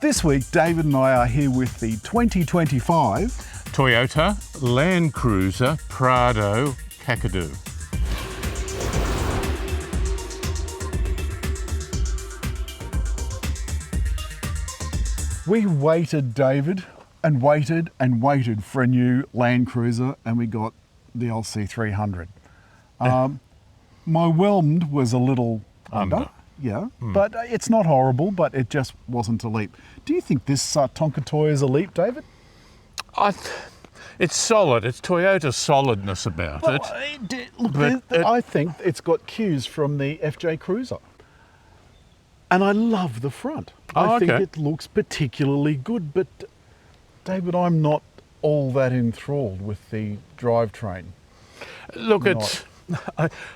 This week, David and I are here with the 2025 Toyota LandCruiser Prado Kakadu. We waited, David, and waited and waited for a new Land Cruiser, and we got the LC300. My whelmed was a little under. Yeah, but it's not horrible, but it just wasn't a leap. Do you think this Tonka toy is a leap, David? It's solid. It's Toyota's solidness about it. I think it's got cues from the FJ Cruiser. And I love the front. I think it looks particularly good, but David, I'm not all that enthralled with the drivetrain. Look,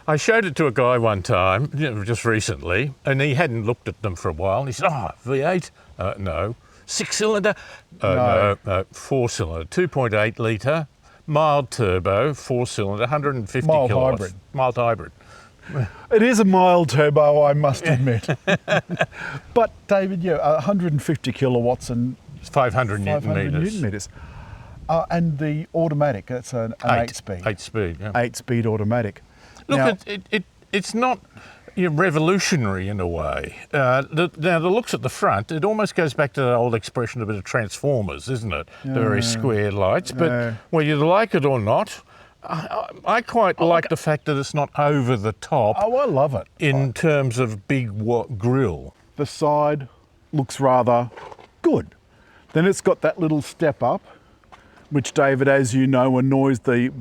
I showed it to a guy one time, just recently, and he hadn't looked at them for a while. And he said, V8? No. 6-cylinder? No, 4-cylinder. 2.8 litre, mild turbo, 4-cylinder, 150 mild kilowatts. Hybrid. Mild hybrid. It is a mild turbo, I must admit. But David, 150 kilowatts and 500 newton meters. And the automatic, that's an 8-speed. 8-speed, yeah. 8-speed automatic. Look, now, it's not revolutionary in a way. Now, the looks at the front, it almost goes back to the old expression of Transformers, isn't it? The very square lights. But whether you like it or not, I quite like the fact that it's not over the top. Oh, I love it. In terms of big grille. The side looks rather good. Then it's got that little step up, which, David, as you know, annoys the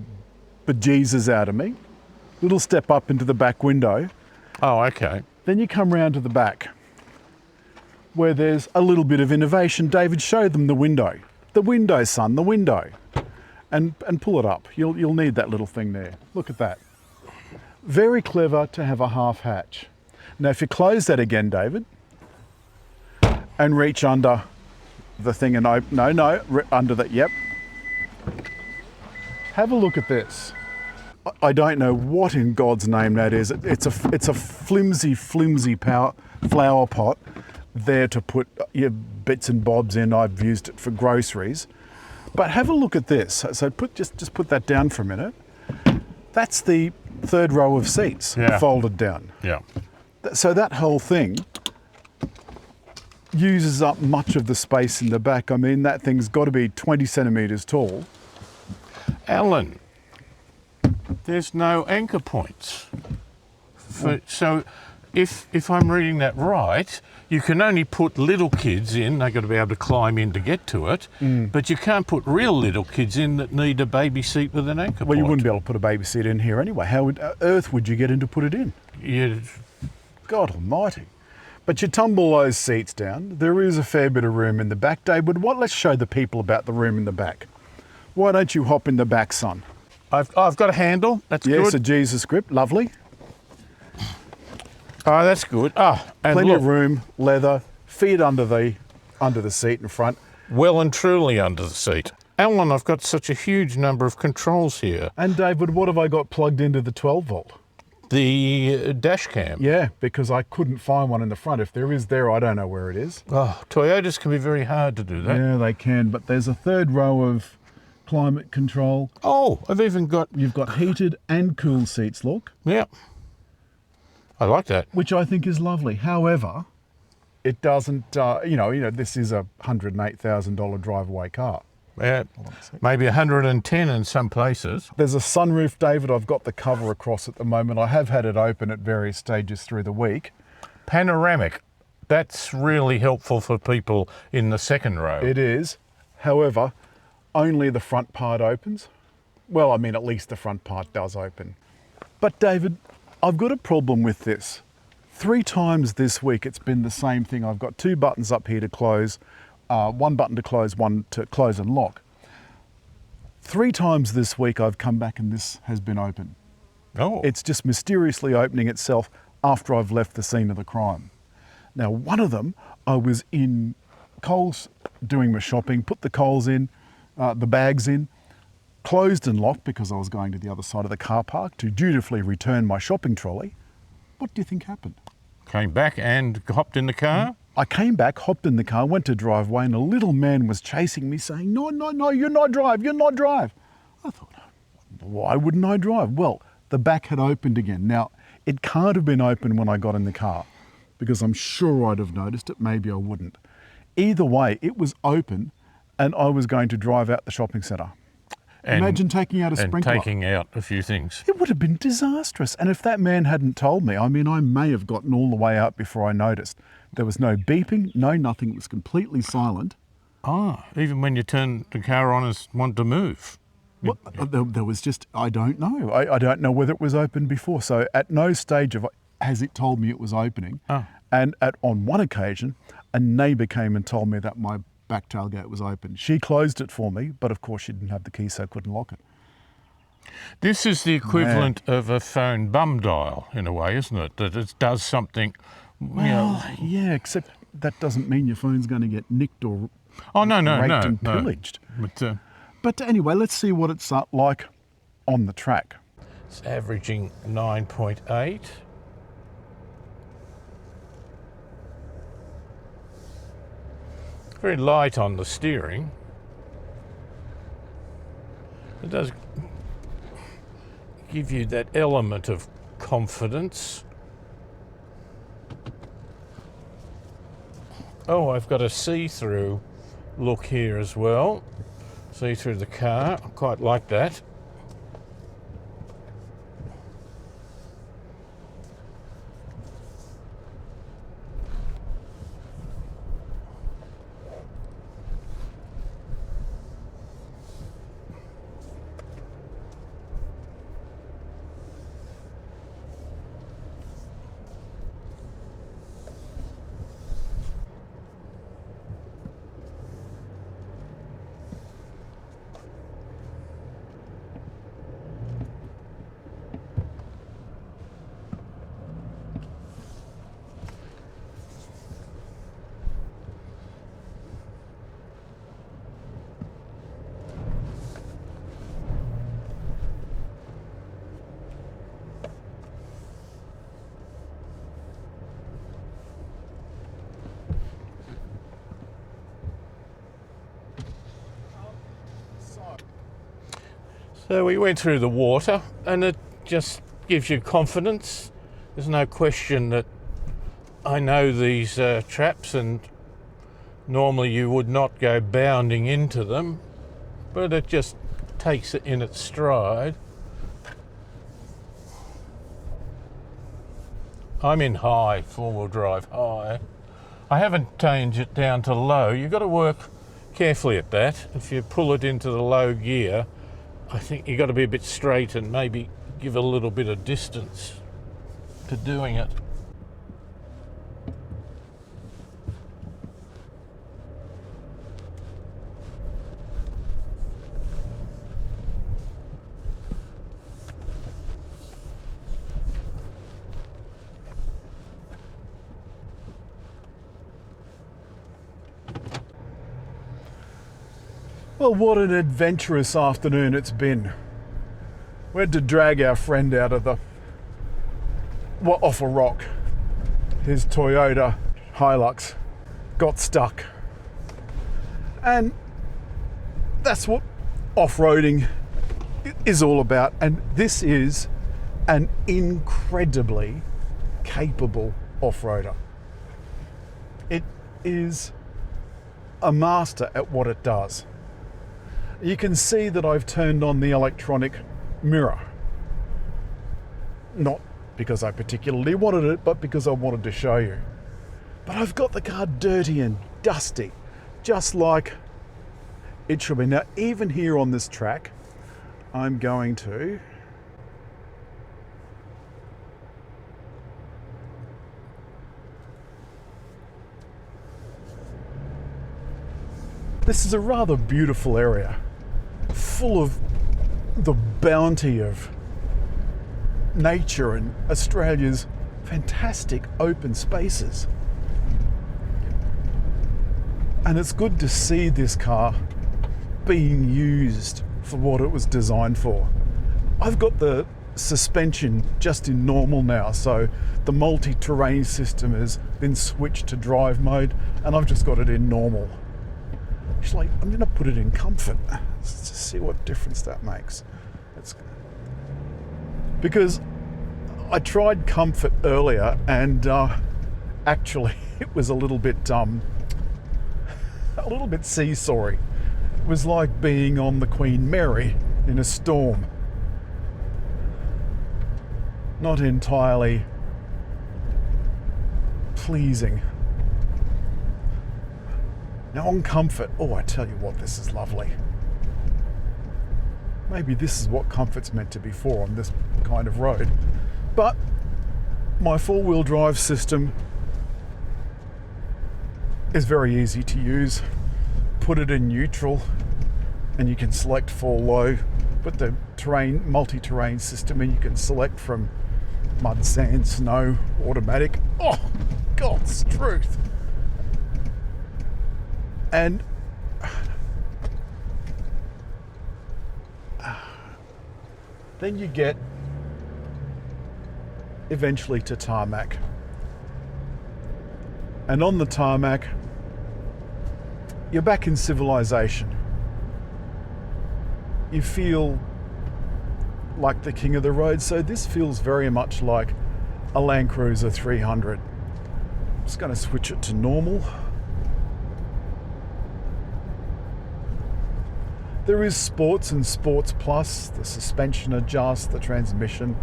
bejesus out of me. Little step up into the back window. Oh, okay. Then you come round to the back, where there's a little bit of innovation. David, show them the window. The window, son, the window. And pull it up. You'll need that little thing there. Look at that. Very clever to have a half hatch. Now, if you close that again, David, and reach under the thing and open, under that, yep. Have a look at this. I don't know what in God's name that is. It's a flimsy flower pot there to put your bits and bobs in. I've used it for groceries. But have a look at this. So just put that down for a minute. That's the third row of seats folded down. Yeah. So that whole thing uses up much of the space in the back. I mean, that thing's got to be 20 centimetres tall. Alan, there's no anchor points. So if I'm reading that right, you can only put little kids in. They've got to be able to climb in to get to it. But you can't put real little kids in that need a baby seat with an anchor point. Well, you wouldn't be able to put a baby seat in here anyway. How on earth would you get in to put it in? God almighty. But you tumble those seats down. There is a fair bit of room in the back. David, let's show the people about the room in the back. Why don't you hop in the back, son? I've got a handle. That's good. Yes, a Jesus grip. Lovely. Oh, that's good. And plenty of room, leather, feet under the seat in front. Well and truly under the seat. Alan, I've got such a huge number of controls here. And David, what have I got plugged into the 12 volt? The dash cam. Yeah, because I couldn't find one in the front. If there is there, I don't know where it is. Oh, Toyotas can be very hard to do that. Yeah, they can, but there's a third row of climate control. Oh, You've got heated and cool seats, look. Yeah. I like that. Which I think is lovely. However, it doesn't, this is a $108,000 drive-away car. Yeah, maybe 110 in some places. There's a sunroof, David. I've got the cover across at the moment. I have had it open at various stages through the week. Panoramic. That's really helpful for people in the second row. It is. However, only the front part opens. Well, I mean, at least the front part does open. But David, I've got a problem with this. 3 times this week it's been the same thing. I've got 2 buttons up here to close, one button to close, one to close and lock. 3 times this week I've come back and this has been open. Oh. It's just mysteriously opening itself after I've left the scene of the crime. Now, one of them, I was in Coles doing my shopping, put the Coles in, the bags in, closed and locked because I was going to the other side of the car park to dutifully return my shopping trolley. What do you think happened? Came back and hopped in the car? I came back, hopped in the car, went to driveway, and a little man was chasing me saying, no, no, no, you're not drive, you're not drive. I thought, why wouldn't I drive? Well, the back had opened again. Now, it can't have been open when I got in the car because I'm sure I'd have noticed it, maybe I wouldn't. Either way, it was open and I was going to drive out the shopping centre. Imagine taking out a sprinkler. And taking out a few things. It would have been disastrous. And if that man hadn't told me, I mean, I may have gotten all the way out before I noticed. There was no beeping, no nothing. It was completely silent. Even when you turn the car on and want to move. Well, there was just, I don't know. I don't know whether it was open before. So at no stage has it told me it was opening. And on one occasion, a neighbour came and told me that my back tailgate was open. She closed it for me, but of course she didn't have the key, so I couldn't lock it. This is the equivalent of a phone bum dial in a way, isn't it? That it does something. Well, yeah, except that doesn't mean your phone's going to get nicked or raped and pillaged. But anyway, let's see what it's like on the track. It's averaging 9.8. Very light on the steering. It does give you that element of confidence. Oh, I've got a see-through look here as well. See through the car. I quite like that. So we went through the water and it just gives you confidence. There's no question that I know these traps and normally you would not go bounding into them, but it just takes it in its stride. I'm in high, four-wheel drive high. I haven't changed it down to low. You've got to work carefully at that. If you pull it into the low gear, I think you've got to be a bit straight and maybe give a little bit of distance to doing it. Well, what an adventurous afternoon it's been. We had to drag our friend out of off a rock. His Toyota Hilux got stuck. And that's what off-roading is all about. And this is an incredibly capable off-roader. It is a master at what it does. You can see that I've turned on the electronic mirror. Not because I particularly wanted it, but because I wanted to show you. But I've got the car dirty and dusty, just like it should be. Now, even here on this track, I'm going to this is a rather beautiful area, full of the bounty of nature and Australia's fantastic open spaces. And it's good to see this car being used for what it was designed for. I've got the suspension just in normal now, so the multi-terrain system has been switched to drive mode, and I've just got it in normal. Actually, I'm going to put it in comfort to see what difference that makes. Because I tried comfort earlier, and actually it was a little bit seesawy. It was like being on the Queen Mary in a storm. Not entirely pleasing. Now on comfort, oh, I tell you what, this is lovely. Maybe this is what comfort's meant to be for on this kind of road. But my four-wheel drive system is very easy to use. Put it in neutral and you can select fall low. Put the multi-terrain system in, you can select from mud, sand, snow, automatic. Oh, God's truth. And then you get eventually to tarmac. And on the tarmac, you're back in civilization. You feel like the king of the road, so this feels very much like a LandCruiser 300. I'm just going to switch it to normal. There is Sports and Sports Plus, the suspension adjust, the transmission.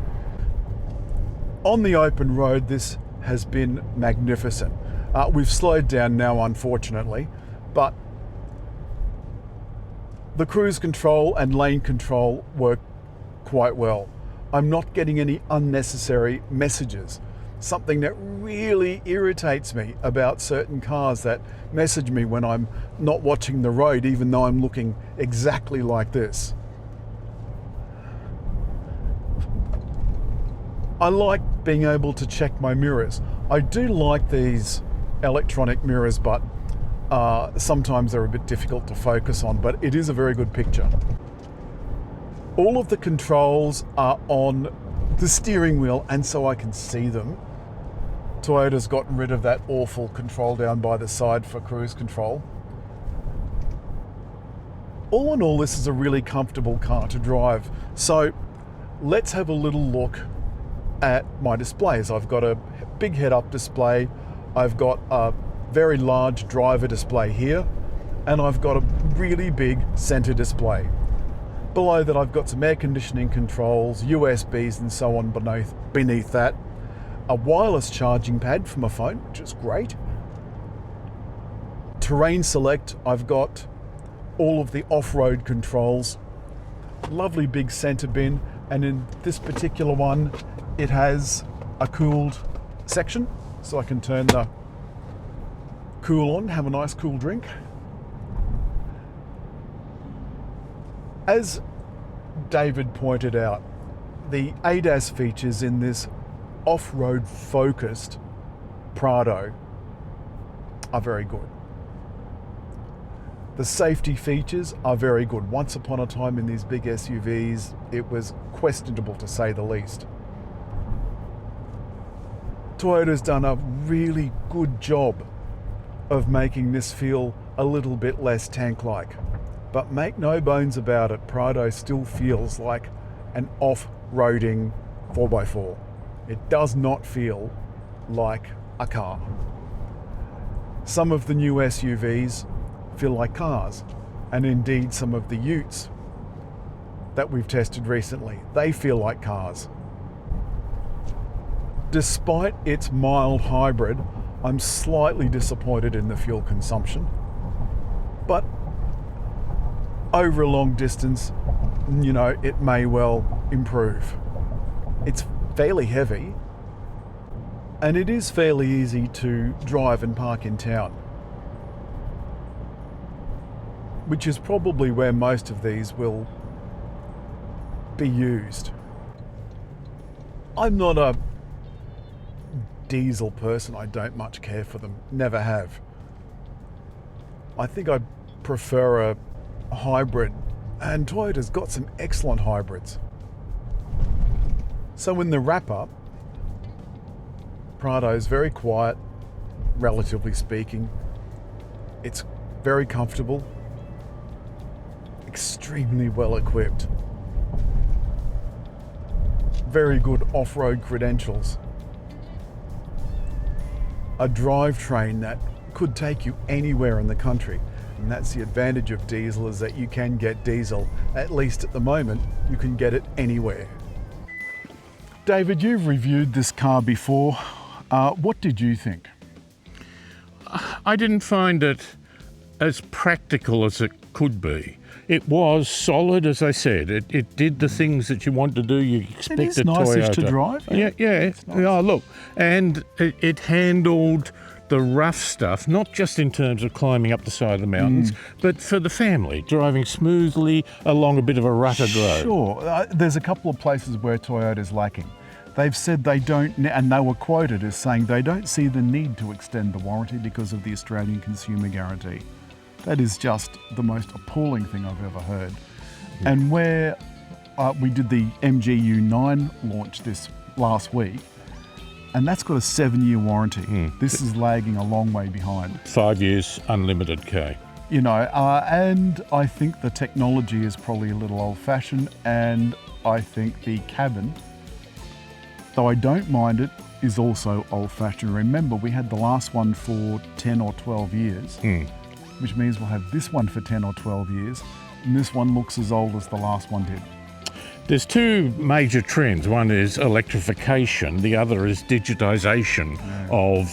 On the open road, this has been magnificent. We've slowed down now, unfortunately, but the cruise control and lane control work quite well. I'm not getting any unnecessary messages. Something that really irritates me about certain cars that message me when I'm not watching the road, even though I'm looking exactly like this. I like being able to check my mirrors. I do like these electronic mirrors, but sometimes they're a bit difficult to focus on, but it is a very good picture. All of the controls are on the steering wheel, and so I can see them. Toyota's gotten rid of that awful control down by the side for cruise control. All in all, this is a really comfortable car to drive. So let's have a little look at my displays. I've got a big head-up display. I've got a very large driver display here, and I've got a really big center display. Below that, I've got some air conditioning controls, USBs and so on beneath that. A wireless charging pad for my phone, which is great. Terrain select, I've got all of the off-road controls. Lovely big center bin, and in this particular one, it has a cooled section, so I can turn the cool on, have a nice cool drink. As David pointed out, the ADAS features in this off-road focused Prado are very good. The safety features are very good. Once upon a time in these big SUVs, it was questionable to say the least. Toyota's done a really good job of making this feel a little bit less tank-like. But make no bones about it, Prado still feels like an off-roading 4x4. It does not feel like a car. Some of the new SUVs feel like cars, and indeed some of the utes that we've tested recently, they feel like cars. Despite its mild hybrid, I'm slightly disappointed in the fuel consumption, but over a long distance, it may well improve. It's fairly heavy, and it is fairly easy to drive and park in town, which is probably where most of these will be used. I'm not a diesel person. I don't much care for them, never have. I think I prefer a hybrid, and Toyota's got some excellent hybrids. So in the wrap-up, Prado is very quiet, relatively speaking. It's very comfortable, extremely well equipped, very good off-road credentials, a drivetrain that could take you anywhere in the country. And that's the advantage of diesel, is that you can get diesel, at least at the moment, you can get it anywhere. David, you've reviewed this car before. What did you think? I didn't find it as practical as it could be. It was solid, as I said. It did the things that you want to do. You expect It is a nice-ish Toyota to drive. Yeah. It's nice. Oh, look, and it handled the rough stuff, not just in terms of climbing up the side of the mountains, but for the family, driving smoothly along a bit of a rutted road. Sure. There's a couple of places where Toyota's lacking. They've said they don't, and they were quoted as saying they don't see the need to extend the warranty because of the Australian Consumer Guarantee. That is just the most appalling thing I've ever heard. And where we did the MGU9 launch this last week, and that's got a 7-year warranty. This is lagging a long way behind. 5 years, unlimited K. You know, and I think the technology is probably a little old-fashioned, and I think the cabin, though I don't mind it, is also old-fashioned. Remember, we had the last one for 10 or 12 years, which means we'll have this one for 10 or 12 years, and this one looks as old as the last one did. There's two major trends. One is electrification, the other is digitisation of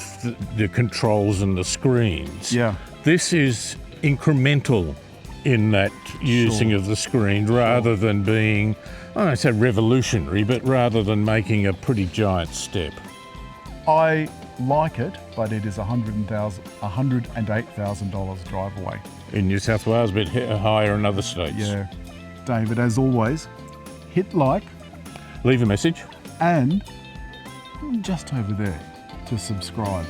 the controls and the screens. Yeah. This is incremental in that using of the screen rather than being, I don't say revolutionary, but rather than making a pretty giant step. I like it, but it is $108,000 drive away. In New South Wales, a bit higher in other states. Yeah. David, as always, hit like Leave a message. and just over there to subscribe.